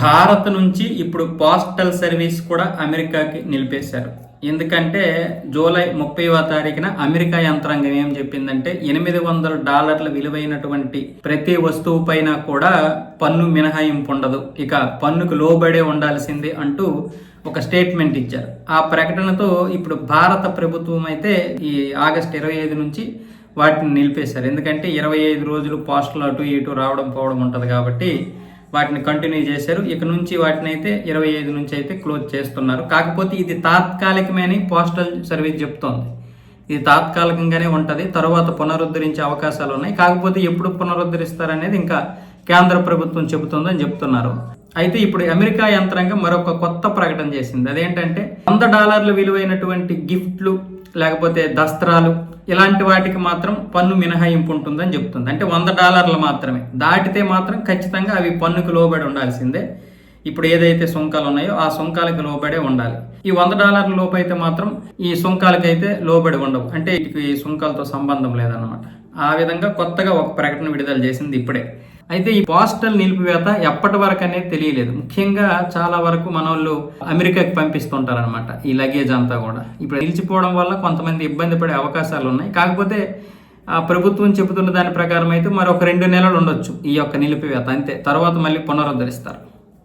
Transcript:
భారత్ నుంచి ఇప్పుడు postal service కూడా అమెరికాకి నిలిపేశారు. ఎందుకంటే జూలై 30వ తారీఖున అమెరికా యంత్రాంగం ఏం చెప్పిందంటే $800 విలువైనటువంటి ప్రతి వస్తువు పైన కూడా పన్ను మినహాయింపు ఉండదు, ఇక పన్నుకు లోబడే ఉండాల్సిందే అంటూ ఒక స్టేట్మెంట్ ఇచ్చారు. ఆ ప్రకటనతో ఇప్పుడు భారత ప్రభుత్వం అయితే ఈ ఆగస్టు 25 నుంచి వాటిని నిలిపేశారు. ఎందుకంటే 25 రోజులు పోస్టల్ అటు ఇటు రావడం పోవడం ఉంటుంది కాబట్టి వాటిని కంటిన్యూ చేశారు. ఇక నుంచి వాటిని అయితే 25 నుంచి అయితే క్లోజ్ చేస్తున్నారు. కాకపోతే ఇది తాత్కాలికమని పోస్టల్ సర్వీస్ చెప్తోంది. ఇది తాత్కాలికంగానే ఉంటుంది, తర్వాత పునరుద్ధరించే అవకాశాలు ఉన్నాయి. కాకపోతే ఎప్పుడు పునరుద్ధరిస్తారనేది ఇంకా కేంద్ర ప్రభుత్వం చెబుతుందని చెప్తున్నారు. అయితే ఇప్పుడు అమెరికా యంత్రాంగం మరొక కొత్త ప్రకటన చేసింది. అదేంటంటే $100 విలువైనటువంటి గిఫ్ట్లు లేకపోతే దస్త్రాలు ఇలాంటి వాటికి మాత్రం పన్ను మినహాయింపు ఉంటుందని చెప్తుంది. అంటే $100 మాత్రమే, దాటితే మాత్రం ఖచ్చితంగా అవి పన్నుకు లోబడి ఉండాల్సిందే. ఇప్పుడు ఏదైతే సుంకాలు ఉన్నాయో ఆ సుంకాలకు లోబడే ఉండాలి. ఈ $100 లోపు అయితే మాత్రం ఈ సుంకాలకైతే లోబడి ఉండవు, అంటే ఈ సుంకాలతో సంబంధం లేదన్నమాట. ఆ విధంగా కొత్తగా ఒక ప్రకటన విడుదల చేసింది ఇప్పుడే. అయితే ఈ పోస్టల్ నిలిపివేత ఎప్పటి వరకు అనేది తెలియలేదు. ముఖ్యంగా చాలా వరకు మన వాళ్ళు అమెరికాకి పంపిస్తుంటారనమాట ఈ లగేజ్ అంతా కూడా. ఇప్పుడు నిలిచిపోవడం వల్ల కొంతమంది ఇబ్బంది పడే అవకాశాలు ఉన్నాయి. కాకపోతే ప్రభుత్వం చెబుతున్న దాని ప్రకారం అయితే మరొక 2 నెలలు ఉండొచ్చు ఈ యొక్క నిలిపివేత, అంతే. తర్వాత మళ్ళీ పునరుద్ధరిస్తారు.